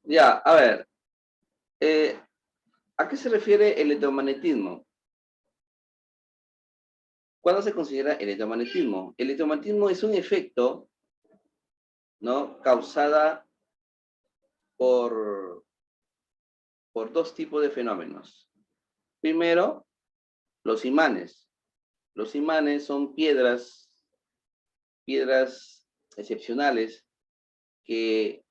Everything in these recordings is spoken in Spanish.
Ya, a ver, eh, ¿a qué se refiere el electromagnetismo? ¿Cuándo se considera electromagnetismo? El electromagnetismo es un efecto, ¿no? Causada por, por dos tipos de fenómenos. Primero, los imanes. Los imanes son piedras excepcionales que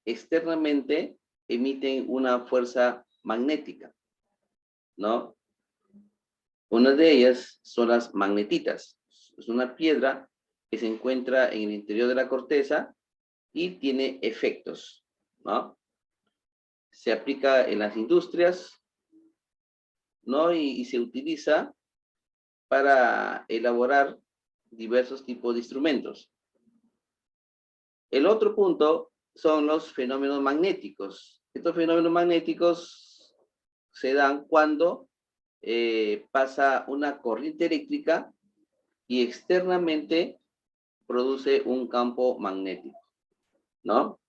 externamente emiten una fuerza magnética, ¿no? Una de ellas son las magnetitas. Es una piedra que se encuentra en el interior de la corteza y tiene efectos, ¿no? Se aplica en las industrias, ¿no? Y se utiliza para elaborar diversos tipos de instrumentos. El otro punto son los fenómenos magnéticos. Estos fenómenos magnéticos se dan cuando pasa una corriente eléctrica y externamente produce un campo magnético, ¿no?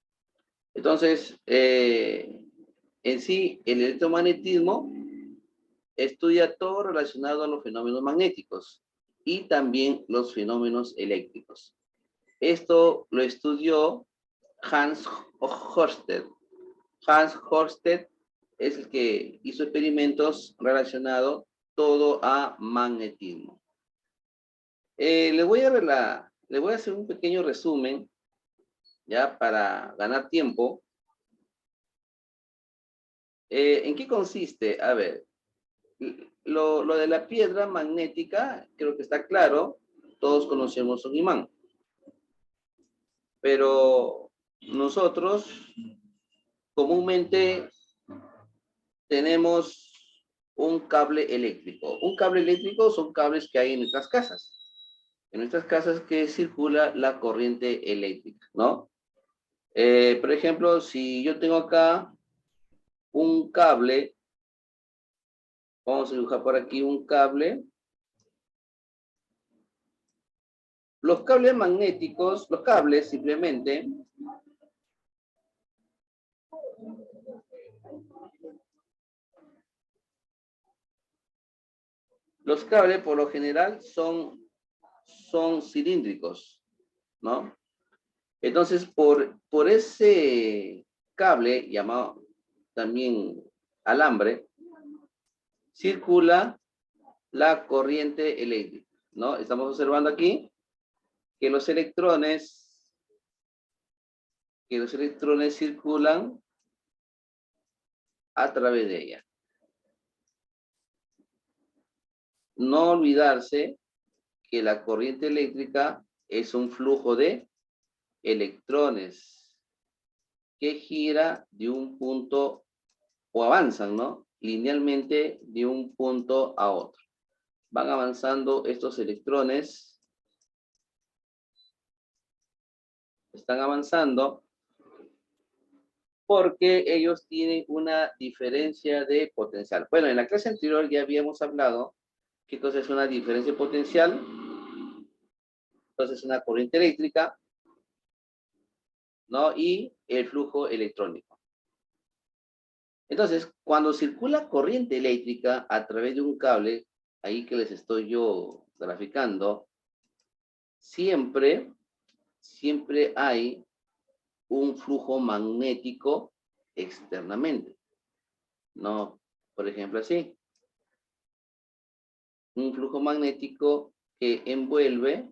Entonces, en sí, el electromagnetismo estudia todo relacionado a los fenómenos magnéticos y también los fenómenos eléctricos. Esto lo estudió Hans Ørsted. Hans Ørsted es el que hizo experimentos relacionados todo a magnetismo. Le voy a hacer un pequeño resumen, ya para ganar tiempo. ¿En qué consiste? A ver, lo de la piedra magnética, creo que está claro. Todos conocemos un imán. Pero nosotros comúnmente tenemos un cable eléctrico. Un cable eléctrico son cables que hay en nuestras casas. En nuestras casas que circula la corriente eléctrica, ¿no? Por ejemplo, si yo tengo acá un cable, vamos a dibujar por aquí un cable. Los cables magnéticos, los cables simplemente, los cables por lo general son cilíndricos, ¿no? Entonces, por ese cable, llamado también alambre, circula la corriente eléctrica, ¿no? Estamos observando aquí que los electrones circulan a través de ella. No olvidarse que la corriente eléctrica es un flujo de electrones que gira de un punto o avanzan, ¿no? Linealmente de un punto a otro. Van avanzando estos electrones, están avanzando porque ellos tienen una diferencia de potencial. Bueno, en la clase anterior ya habíamos hablado qué cosa es una diferencia potencial. Entonces, una corriente eléctrica, ¿no? Y el flujo electrónico. Entonces, cuando circula corriente eléctrica a través de un cable, ahí que les estoy yo graficando, siempre hay un flujo magnético externamente, ¿no? Por ejemplo, así. Un flujo magnético que envuelve,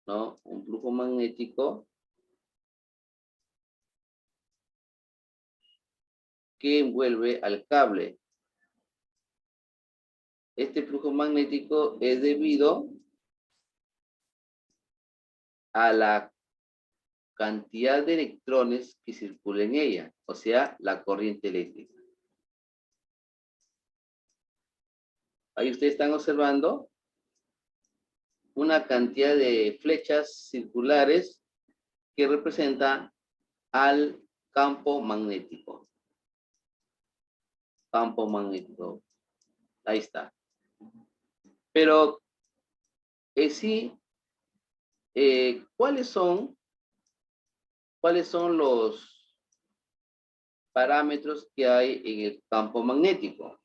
¿no? Un flujo magnético que envuelve al cable. Este flujo magnético es debido a la cantidad de electrones que circulan en ella, o sea, la corriente eléctrica. Ahí ustedes están observando una cantidad de flechas circulares que representa al campo magnético. Campo magnético. Ahí está. Pero sí, ¿cuáles son ¿cuáles son los parámetros que hay en el campo magnético?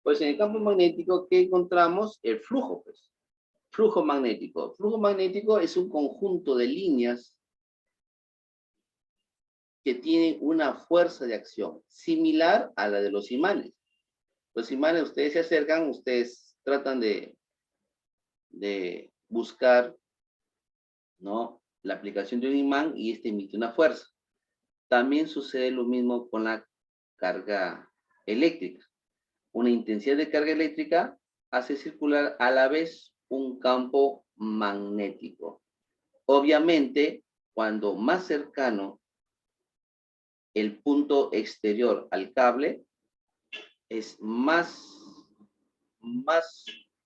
Pues en el campo magnético, ¿qué encontramos? El flujo, pues. Flujo magnético. Flujo magnético es un conjunto de líneas que tienen una fuerza de acción similar a la de los imanes. Los imanes, ustedes se acercan, ustedes tratan de buscar, ¿no?, la aplicación de un imán y este emite una fuerza. También sucede lo mismo con la carga eléctrica. Una intensidad de carga eléctrica hace circular a la vez un campo magnético. Obviamente, cuando más cercano el punto exterior al cable, es más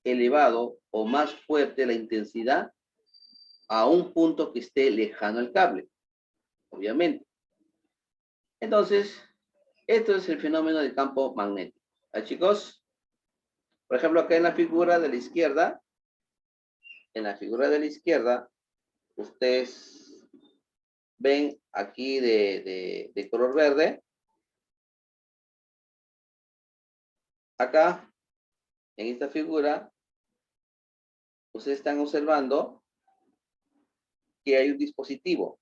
elevado o más fuerte la intensidad a un punto que esté lejano al cable, obviamente. Entonces, esto es el fenómeno del campo magnético. ¿Ah, chicos? Por ejemplo, acá en la figura de la izquierda, ustedes ven aquí de color verde. Acá, en esta figura, ustedes están observando que hay un dispositivo.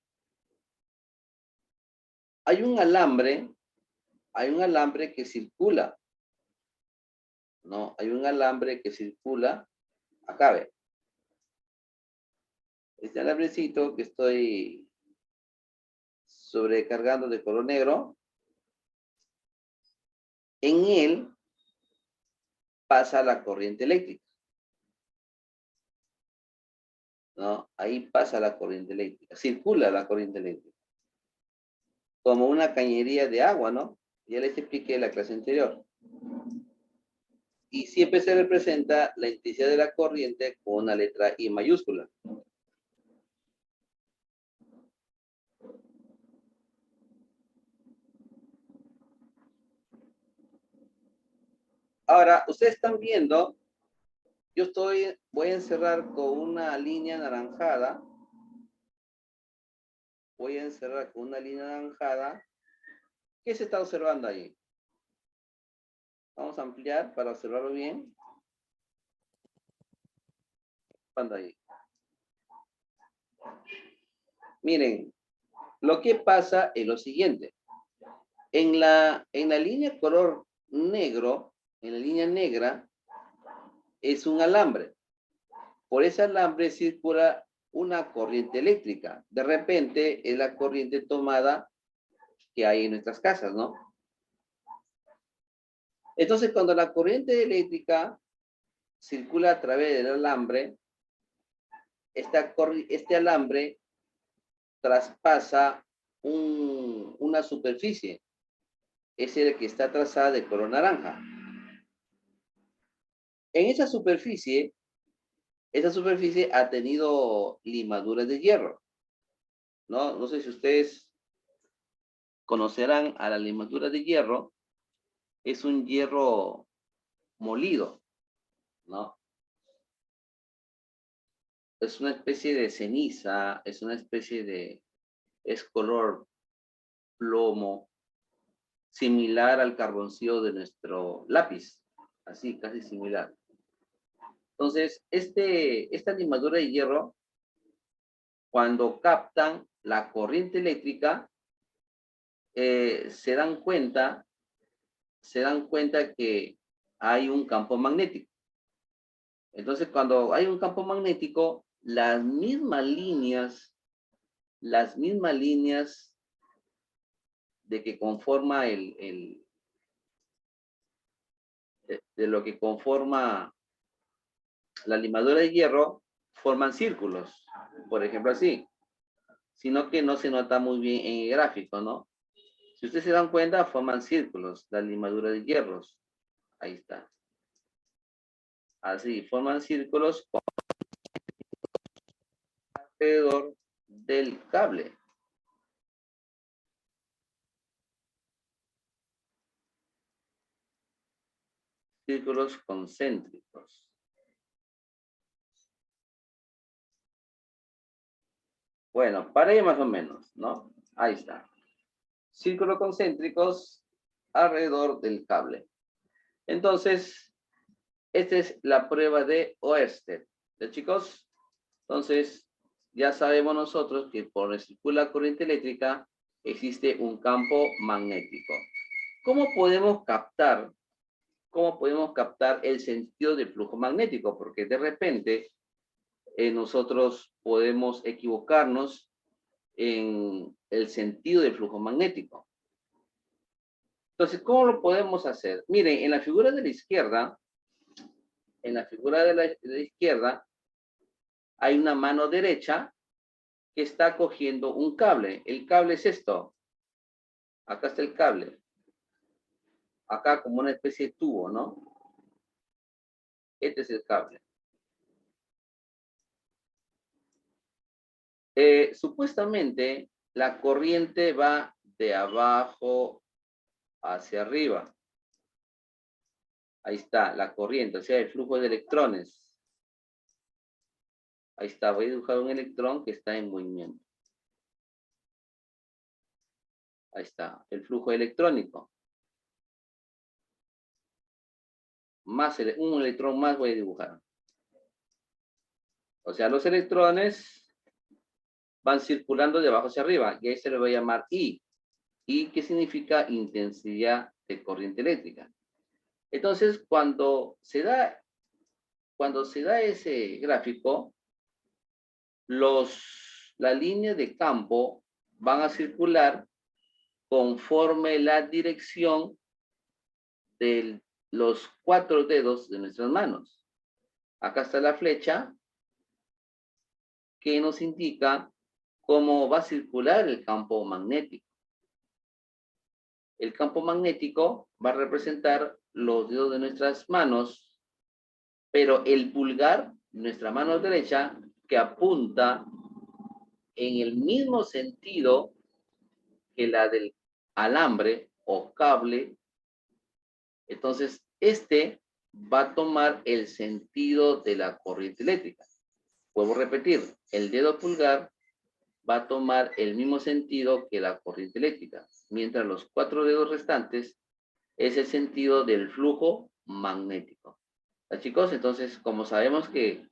Hay un alambre que circula, ¿no? Hay un alambre que circula, acá ve. Este alambrecito que estoy sobrecargando de color negro, en él pasa la corriente eléctrica, ¿no? Ahí pasa la corriente eléctrica, circula la corriente eléctrica. Como una cañería de agua, ¿no? Ya les expliqué en la clase anterior. Y siempre se representa la intensidad de la corriente con una letra I mayúscula. Ahora, ustedes están viendo, voy a encerrar con una línea anaranjada. Voy a encerrar con una línea anaranjada. ¿Qué se está observando ahí? Vamos a ampliar para observarlo bien. Ahí. Miren, lo que pasa es lo siguiente. En la línea color negro, en la línea negra, es un alambre. Por ese alambre circula una corriente eléctrica. De repente es la corriente tomada que hay en nuestras casas, ¿no? Entonces, cuando la corriente eléctrica circula a través del alambre, este alambre traspasa una superficie. Es el que está trazada de color naranja. En esa superficie ha tenido limaduras de hierro, ¿no? No sé si ustedes conocerán a la limadura de hierro. Es un hierro molido, ¿no? Es una especie de ceniza, es color plomo, similar al carboncillo de nuestro lápiz, así, casi similar. Entonces, esta limadura de hierro, cuando captan la corriente eléctrica, se dan cuenta que hay un campo magnético. Entonces, cuando hay un campo magnético, las mismas líneas de que conforma de lo que conforma la limadura de hierro, forman círculos, por ejemplo así, sino que no se nota muy bien en el gráfico, ¿no? Si ustedes se dan cuenta, forman círculos, la limadura de hierros. Ahí está. Así, forman círculos alrededor del cable. Círculos concéntricos. Bueno, para ahí más o menos, ¿no? Ahí está. Círculos concéntricos alrededor del cable. Entonces, esta es la prueba de Oersted. ¿De chicos? Entonces, ya sabemos nosotros que por donde circula corriente eléctrica existe un campo magnético. ¿Cómo podemos captar el sentido del flujo magnético? Porque de repente nosotros podemos equivocarnos en el sentido del flujo magnético. Entonces, ¿cómo lo podemos hacer? Miren, en la figura de la izquierda, hay una mano derecha que está cogiendo un cable. El cable es esto. Acá está el cable. Acá como una especie de tubo, ¿no? Este es el cable. Supuestamente, la corriente va de abajo hacia arriba. Ahí está, la corriente, o sea, el flujo de electrones. Ahí está, voy a dibujar un electrón que está en movimiento. Ahí está, el flujo electrónico. Un electrón más voy a dibujar. O sea, los electrones van circulando de abajo hacia arriba, y ahí se le va a llamar I. I, que significa intensidad de corriente eléctrica. Entonces, cuando se da ese gráfico, la línea de campo van a circular conforme la dirección de los 4 dedos de nuestras manos. Acá está la flecha que nos indica cómo va a circular el campo magnético. El campo magnético va a representar los dedos de nuestras manos, pero el pulgar, nuestra mano derecha, que apunta en el mismo sentido que la del alambre o cable. Entonces, este va a tomar el sentido de la corriente eléctrica. Vuelvo a repetir, el dedo pulgar va a tomar el mismo sentido que la corriente eléctrica, mientras los 4 dedos restantes es el sentido del flujo magnético. ¿Ah, chicos? Entonces, como sabemos que,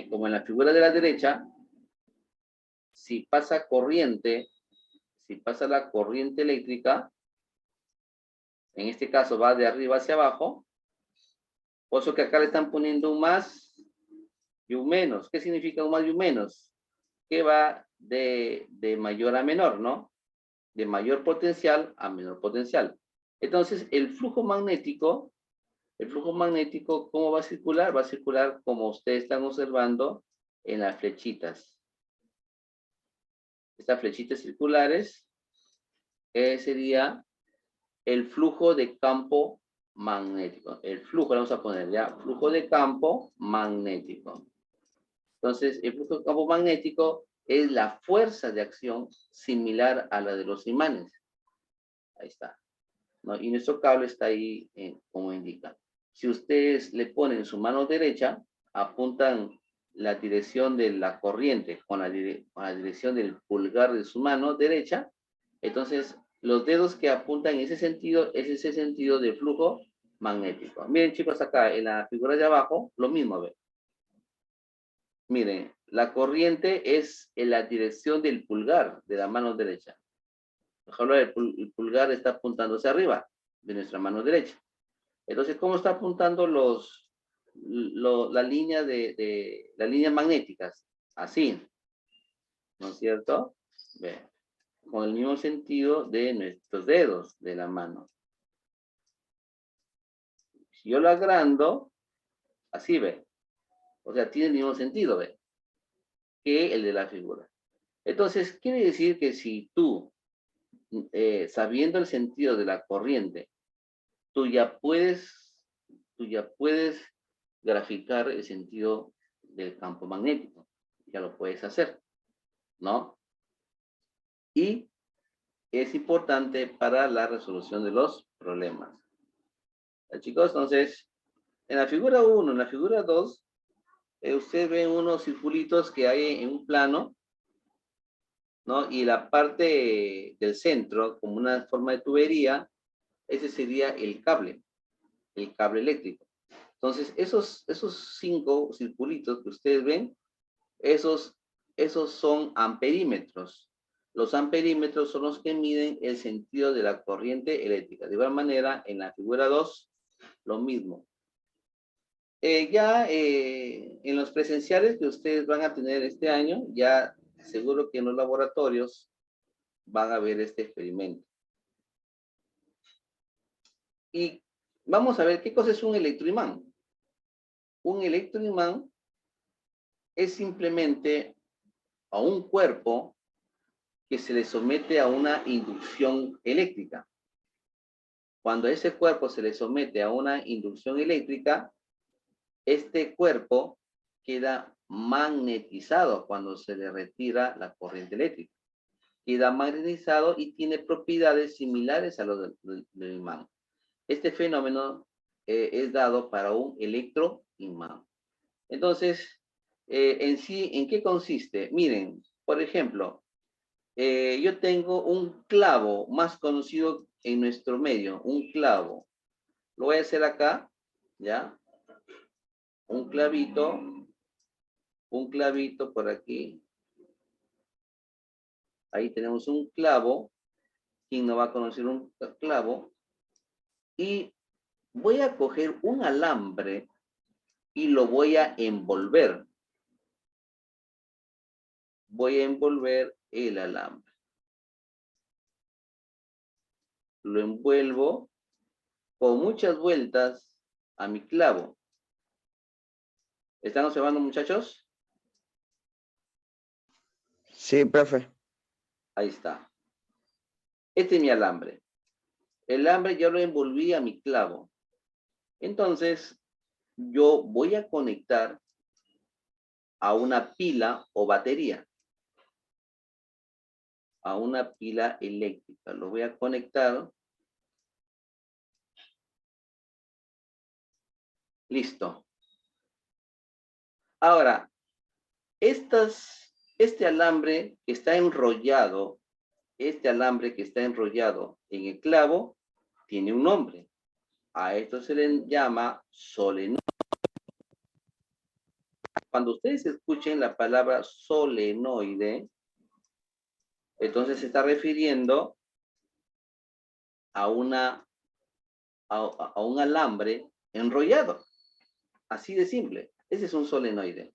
como en la figura de la derecha, si pasa la corriente eléctrica, en este caso va de arriba hacia abajo, por eso que acá le están poniendo un más y un menos. ¿Qué significa un más y un menos? Que va de mayor a menor, ¿no? De mayor potencial a menor potencial. Entonces, el flujo magnético, ¿cómo va a circular? Va a circular como ustedes están observando en las flechitas. Estas flechitas circulares sería el flujo de campo magnético. El flujo, vamos a poner ya, flujo de campo magnético. Entonces, el flujo de campo magnético es la fuerza de acción similar a la de los imanes. Ahí está, ¿no? Y nuestro cable está ahí, como indica. Si ustedes le ponen su mano derecha, apuntan la dirección de la corriente con la dirección del pulgar de su mano derecha, entonces los dedos que apuntan en ese sentido es ese sentido de flujo magnético. Miren, chicos, acá en la figura de abajo, lo mismo, ¿ven? Miren, la corriente es en la dirección del pulgar de la mano derecha. Por ejemplo, el pulgar está apuntando hacia arriba de nuestra mano derecha. Entonces, ¿cómo está apuntando las líneas magnéticas? Así, ¿no es cierto? Ve, con el mismo sentido de nuestros dedos de la mano. Si yo lo agrando, así ve. O sea, tiene el mismo sentido, ve, que el de la figura. Entonces, quiere decir que si tú, sabiendo el sentido de la corriente, tú ya puedes graficar el sentido del campo magnético. Ya lo puedes hacer, ¿no? Y es importante para la resolución de los problemas. Chicos, entonces, en la figura 1, en la figura 2, ustedes ven unos circulitos que hay en un plano, ¿no? Y la parte del centro, como una forma de tubería, ese sería el cable eléctrico. Entonces, esos 5 circulitos que ustedes ven, esos son amperímetros. Los amperímetros son los que miden el sentido de la corriente eléctrica. De igual manera, en la figura 2, lo mismo. En los presenciales que ustedes van a tener este año, ya seguro que en los laboratorios van a ver este experimento. Y vamos a ver qué cosa es un electroimán. Un electroimán es simplemente a un cuerpo que se le somete a una inducción eléctrica. Cuando ese cuerpo se le somete a una inducción eléctrica, este cuerpo queda magnetizado cuando se le retira la corriente eléctrica. Queda magnetizado y tiene propiedades similares a los del imán. Este fenómeno es dado para un electroimán. Entonces, en sí, ¿en qué consiste? Miren, por ejemplo, yo tengo un clavo más conocido en nuestro medio, un clavo. Lo voy a hacer acá, ¿ya? Un clavito por aquí. Ahí tenemos un clavo. ¿Quién no va a conocer un clavo? Y voy a coger un alambre y lo voy a envolver. Voy a envolver el alambre. Lo envuelvo con muchas vueltas a mi clavo. ¿Están observando, muchachos? Sí, profe. Ahí está. Este es mi alambre. El alambre yo lo envolví a mi clavo. Entonces, yo voy a conectar a una pila o batería. A una pila eléctrica. Lo voy a conectar. Listo. Ahora, este alambre que está enrollado, en el clavo, tiene un nombre. A esto se le llama solenoide. Cuando ustedes escuchen la palabra solenoide, entonces se está refiriendo a un alambre enrollado. Así de simple. Ese es un solenoide.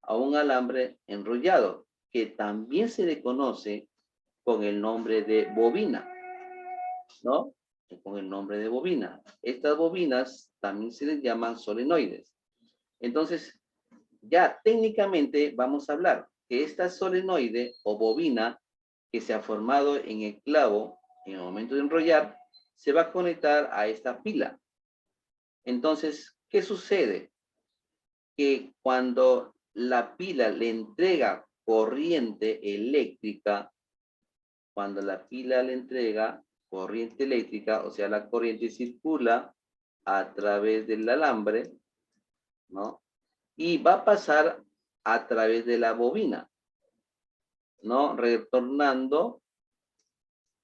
A un alambre enrollado, que también se le conoce con el nombre de bobina, ¿no? Con el nombre de bobina. Estas bobinas también se les llaman solenoides. Entonces, ya técnicamente vamos a hablar que esta solenoide o bobina que se ha formado en el clavo en el momento de enrollar, se va a conectar a esta pila. Entonces, ¿qué sucede? Que cuando la pila le entrega corriente eléctrica, o sea, la corriente circula a través del alambre, ¿no? Y va a pasar a través de la bobina, ¿no? Retornando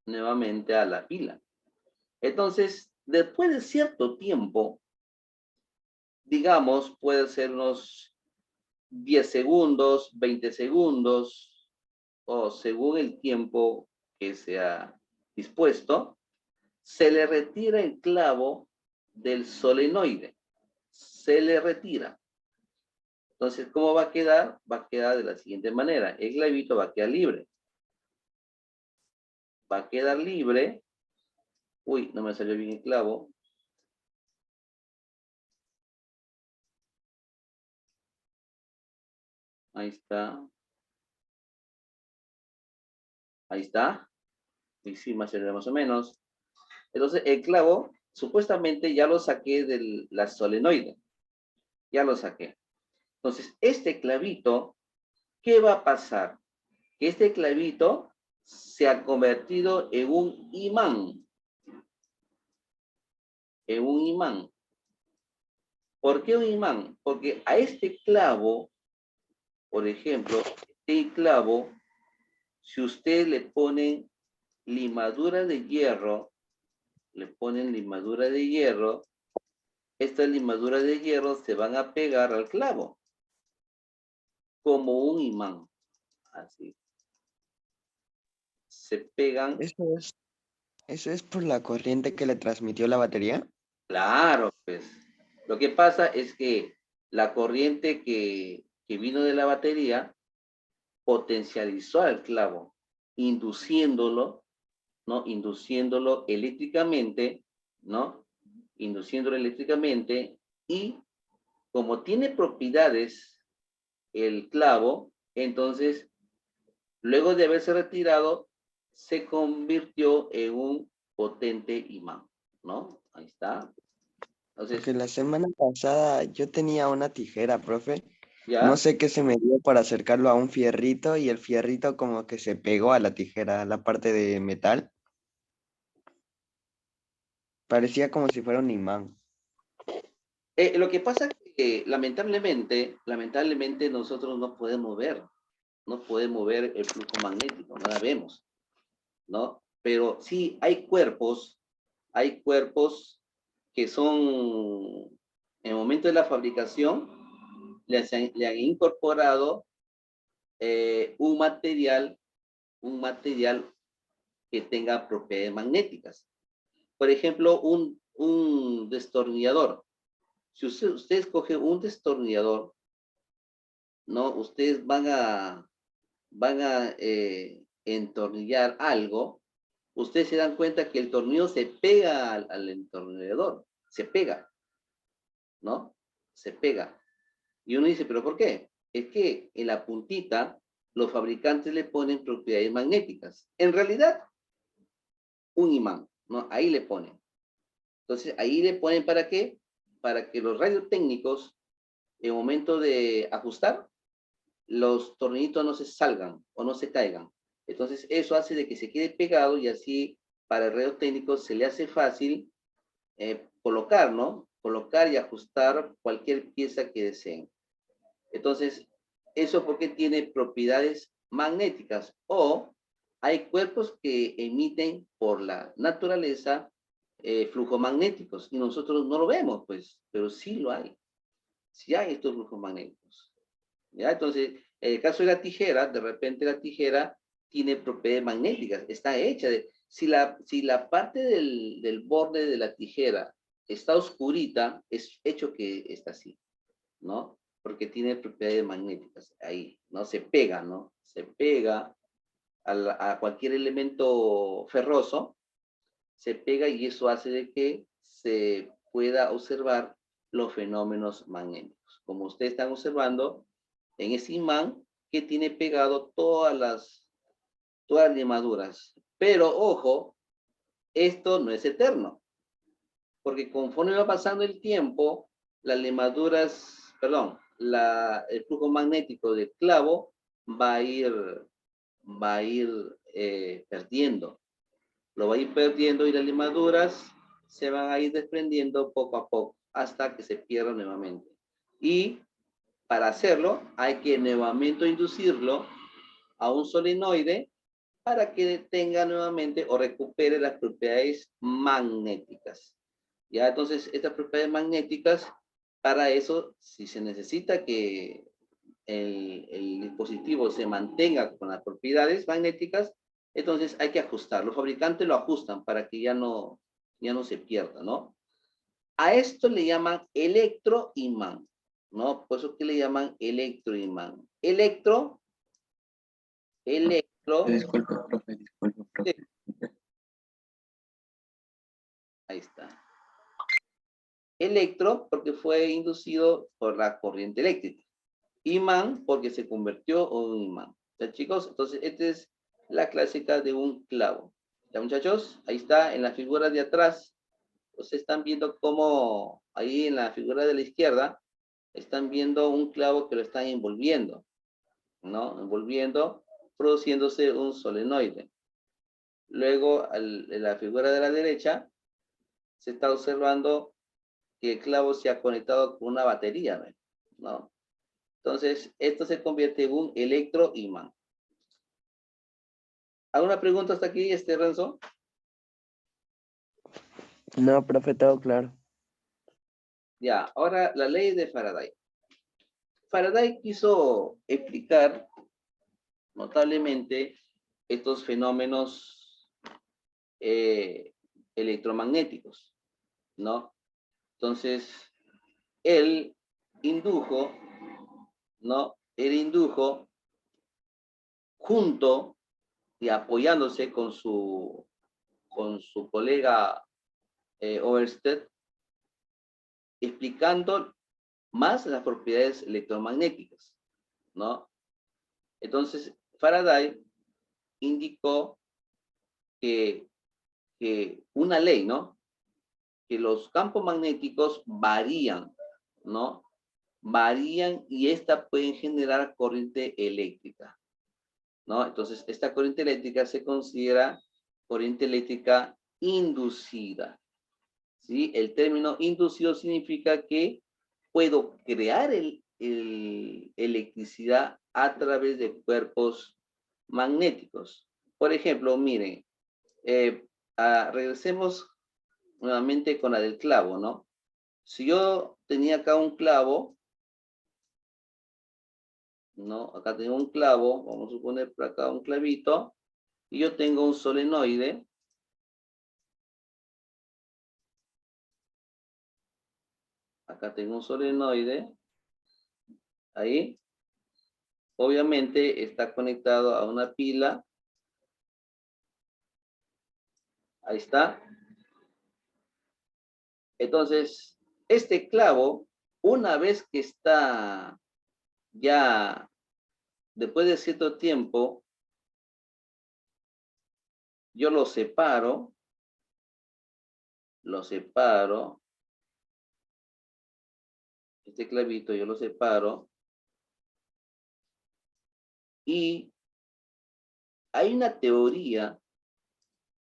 nuevamente a la pila. Entonces, después de cierto tiempo, digamos, puede ser unos 10 segundos, 20 segundos, o según el tiempo que se ha dispuesto, se le retira el clavo del solenoide. Se le retira. Entonces, ¿cómo va a quedar? Va a quedar de la siguiente manera. El clavito va a quedar libre. Va a quedar libre. Uy, no me salió bien el clavo. Ahí está. Ahí está. Y sí, más o menos. Entonces, el clavo, supuestamente ya lo saqué de la solenoide. Ya lo saqué. Entonces, este clavito, ¿qué va a pasar? Que este clavito se ha convertido en un imán. En un imán. ¿Por qué un imán? Porque a este clavo, por ejemplo, este clavo Si usted le ponen limadura de hierro, estas limaduras de hierro se van a pegar al clavo como un imán. Así. Se pegan. Eso es por la corriente que le transmitió la batería. Claro, pues. Lo que pasa es que la corriente que vino de la batería potencializó al clavo, induciéndolo, ¿no? Induciéndolo eléctricamente, ¿no? Induciéndolo eléctricamente, y como tiene propiedades el clavo, entonces, luego de haberse retirado, se convirtió en un potente imán, ¿no? Ahí está. Entonces, Porque la semana pasada yo tenía una tijera, profe. No ¿ya? sé qué se me dio para acercarlo a un fierrito y el fierrito como que se pegó a la tijera, a la parte de metal. Parecía como si fuera un imán. Lo que pasa es que lamentablemente nosotros no podemos ver el flujo magnético, no la vemos, ¿no? Pero sí hay cuerpos que son, en el momento de la fabricación, le han incorporado un material que tenga propiedades magnéticas. Por ejemplo, un destornillador. Si usted escoge un destornillador, ¿no? Ustedes van a entornillar algo, ustedes se dan cuenta que el tornillo se pega al entornillador, se pega, ¿no? Se pega. Y uno dice, ¿pero por qué? Es que en la puntita los fabricantes le ponen propiedades magnéticas. En realidad, un imán, ¿no? Ahí le ponen. Entonces, ahí le ponen ¿para qué? Para que los radiotécnicos, en el momento de ajustar, los tornillitos no se salgan o no se caigan. Entonces, eso hace de que se quede pegado y así para el radio técnico se le hace fácil colocar, ¿no? Colocar y ajustar cualquier pieza que deseen. Entonces, eso porque tiene propiedades magnéticas o hay cuerpos que emiten por la naturaleza flujos magnéticos y nosotros no lo vemos, pues, pero sí lo hay. Sí hay estos flujos magnéticos. ¿Ya? Entonces, en el caso de la tijera, de repente la tijera tiene propiedades magnéticas, está hecha de... Si la parte del borde de la tijera está oscurita, es hecho que está así, ¿no? Porque tiene propiedades magnéticas ahí, ¿no? Se pega, ¿no? Se pega a cualquier elemento ferroso, se pega y eso hace de que se pueda observar los fenómenos magnéticos. Como ustedes están observando, en ese imán que tiene pegado todas las limaduras. Pero ojo, esto no es eterno, porque conforme va pasando el tiempo, las limaduras, perdón, el flujo magnético del clavo va a ir, perdiendo. Lo va a ir perdiendo y las limaduras se van a ir desprendiendo poco a poco hasta que se pierda nuevamente. Y para hacerlo hay que nuevamente inducirlo a un solenoide para que tenga nuevamente o recupere las propiedades magnéticas. Ya, entonces, estas propiedades magnéticas, para eso, si se necesita que el dispositivo se mantenga con las propiedades magnéticas, entonces hay que ajustar. Los fabricantes lo ajustan para que ya no se pierda, ¿no? A esto le llaman electroimán, ¿no? Por eso que le llaman electroimán. Electro, Disculpe, profe, disculpe, sí, profe. ahí está. Electro, porque fue inducido por la corriente eléctrica. Imán, porque se convirtió en un imán. ¿Ya, chicos? Entonces, esta es la clásica de un clavo. ¿Ya, muchachos? Ahí está, en la figura de atrás. Ustedes están viendo cómo, ahí en la figura de la izquierda, están viendo un clavo que lo están envolviendo, ¿no? Envolviendo, produciéndose un solenoide. Luego, en la figura de la derecha, se está observando que el clavo se ha conectado con una batería, ¿no? Entonces, esto se convierte en un electroimán. ¿Alguna pregunta hasta aquí, Renzo? No, profe, todo claro. Ya, ahora la ley de Faraday. Faraday quiso explicar notablemente estos fenómenos electromagnéticos, ¿no? Entonces, él indujo, ¿no? Él indujo junto y apoyándose con su colega Oersted, explicando más las propiedades electromagnéticas, ¿no? Entonces, Faraday indicó que, que una ley, ¿no? Que los campos magnéticos varían, ¿no? Varían y esta pueden generar corriente eléctrica, ¿no? Entonces, esta corriente eléctrica se considera corriente eléctrica inducida, ¿sí? El término inducido significa que puedo crear electricidad a través de cuerpos magnéticos. Por ejemplo, miren, regresemos nuevamente con la del clavo, ¿no? Si yo tenía acá un clavo, ¿no? Acá tengo un clavo, vamos a suponer por acá un clavito, y yo tengo un solenoide. Acá tengo un solenoide, ahí. Obviamente está conectado a una pila. Ahí está. Entonces, este clavo, una vez que está ya, después de cierto tiempo, yo lo separo, este clavito yo lo separo, y hay una teoría,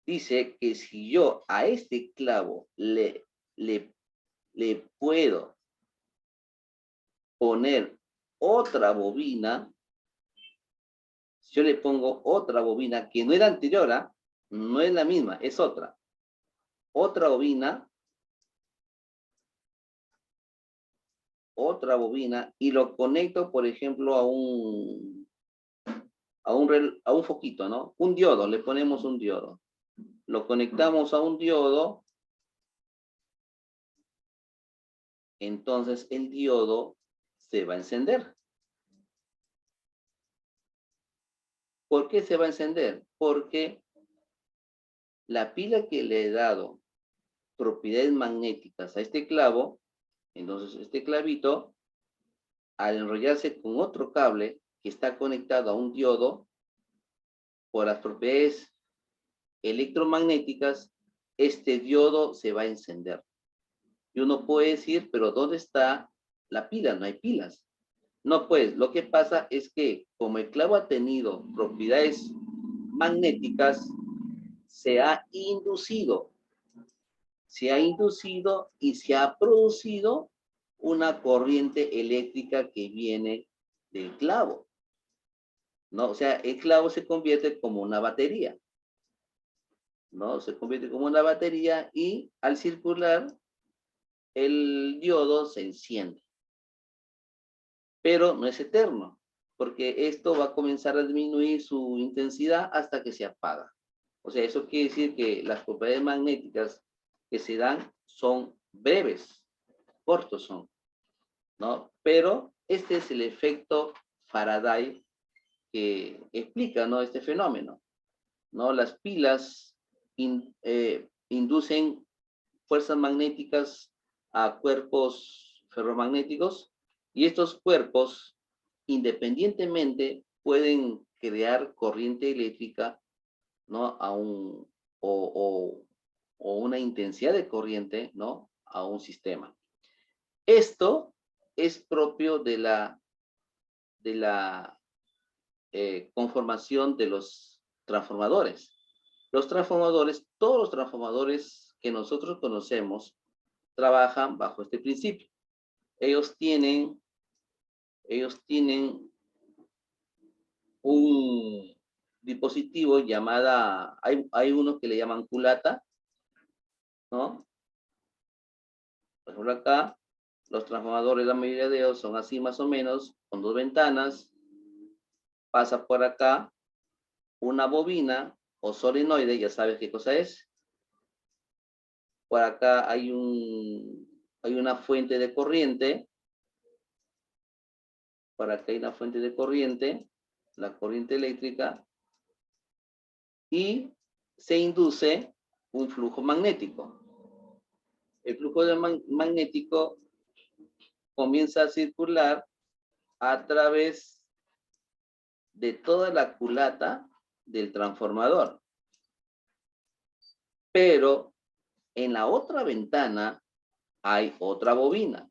dice que si yo a este clavo le puedo poner otra bobina, si yo le pongo otra bobina que no es la anterior, ¿ah? No es la misma, es otra. Otra bobina y lo conecto, por ejemplo, a un foquito, ¿no? Un diodo, le ponemos un diodo. Lo conectamos a un diodo, entonces el diodo se va a encender. ¿Por qué se va a encender? Porque la pila que le he dado propiedades magnéticas a este clavo, entonces este clavito, al enrollarse con otro cable que está conectado a un diodo, por las propiedades electromagnéticas, este diodo se va a encender. Y uno puede decir, pero ¿dónde está la pila? No hay pilas. No, pues, lo que pasa es que como el clavo ha tenido propiedades magnéticas, se ha inducido y se ha producido una corriente eléctrica que viene del clavo, ¿no? O sea, el clavo se convierte como una batería, ¿no? Se convierte como una batería y al circular el diodo se enciende. Pero no es eterno, porque esto va a comenzar a disminuir su intensidad hasta que se apaga. O sea, eso quiere decir que las propiedades magnéticas que se dan son breves, cortos son, ¿no? Pero este es el efecto Faraday que explica, ¿no? Este fenómeno, ¿no? Las pilas inducen fuerzas magnéticas a cuerpos ferromagnéticos y estos cuerpos independientemente pueden crear corriente eléctrica, ¿no? O una intensidad de corriente, ¿no? A un sistema. Esto es propio de la conformación de los transformadores. Los transformadores, todos los transformadores que nosotros conocemos, trabajan bajo este principio. Ellos tienen un dispositivo llamada, hay unos que le llaman culata, ¿no? Por ejemplo acá, los transformadores, la mayoría de ellos son así más o menos, con dos ventanas, pasa por acá una bobina o solenoide, ya sabes qué cosa es. Por acá hay una fuente de corriente. Por acá hay una fuente de corriente, la corriente eléctrica, y se induce un flujo magnético. El flujo magnético comienza a circular a través de toda la culata del transformador. Pero en la otra ventana hay otra bobina.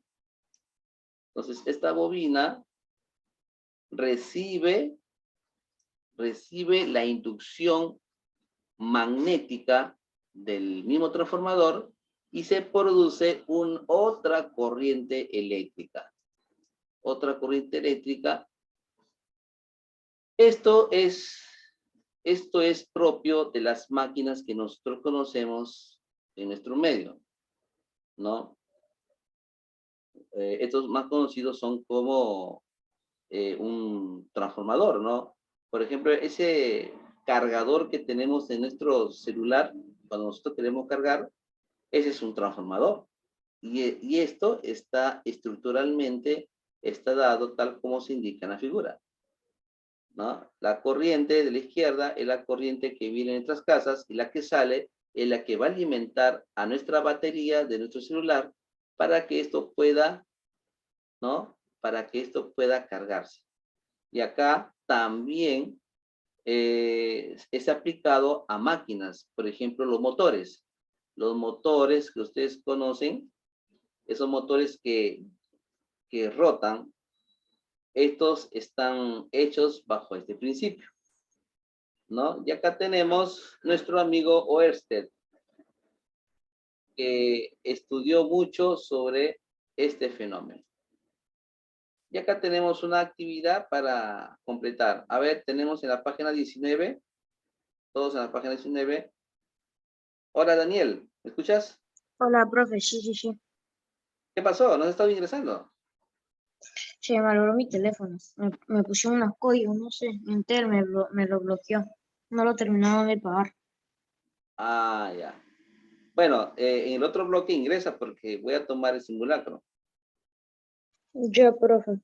Entonces, esta bobina recibe la inducción magnética del mismo transformador y se produce otra corriente eléctrica. Otra corriente eléctrica. Esto es propio de las máquinas que nosotros conocemos en nuestro medio, ¿no? Estos más conocidos son como un transformador, ¿no? Por ejemplo, ese cargador que tenemos en nuestro celular, cuando nosotros queremos cargar, ese es un transformador. Y esto está estructuralmente, está dado tal como se indica en la figura, ¿no? La corriente de la izquierda es la corriente que viene en nuestras casas y la que sale es la que va a alimentar a nuestra batería de nuestro celular para que esto pueda, ¿no? Para que esto pueda cargarse. Y acá también es aplicado a máquinas, por ejemplo, los motores. Los motores que ustedes conocen, esos motores que rotan, estos están hechos bajo este principio, ¿no? Y acá tenemos nuestro amigo Oersted, que estudió mucho sobre este fenómeno. Y acá tenemos una actividad para completar. A ver, tenemos en la página 19, todos en la página 19. Hola, Daniel, ¿me escuchas? Hola, profe, sí. ¿Qué pasó? ¿No has estado ingresando? Se me malogró mi teléfono. Me pusieron unos códigos, no sé. Enter me lo bloqueó. No lo terminaron de pagar. Ah, ya. Bueno, en el otro bloque ingresa porque voy a tomar el simulacro. Ya, profe.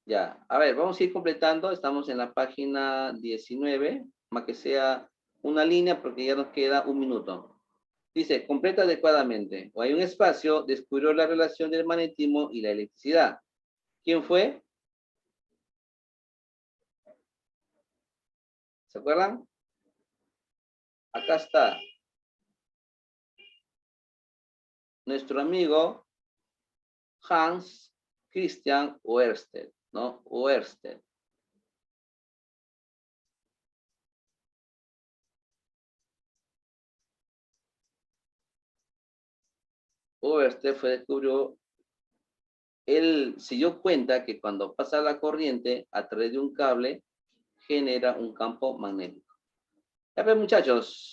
Ya, a ver, vamos a ir completando. Estamos en la página 19, más que sea una línea porque ya nos queda un minuto. Dice, completa adecuadamente. O hay un espacio, descubrió la relación del magnetismo y la electricidad. ¿Quién fue? ¿Se acuerdan? Acá está. Nuestro amigo Hans Christian Oersted, ¿no? Oersted. Oersted descubrió, él se dio cuenta que cuando pasa la corriente a través de un cable, genera un campo magnético. A ver, muchachos,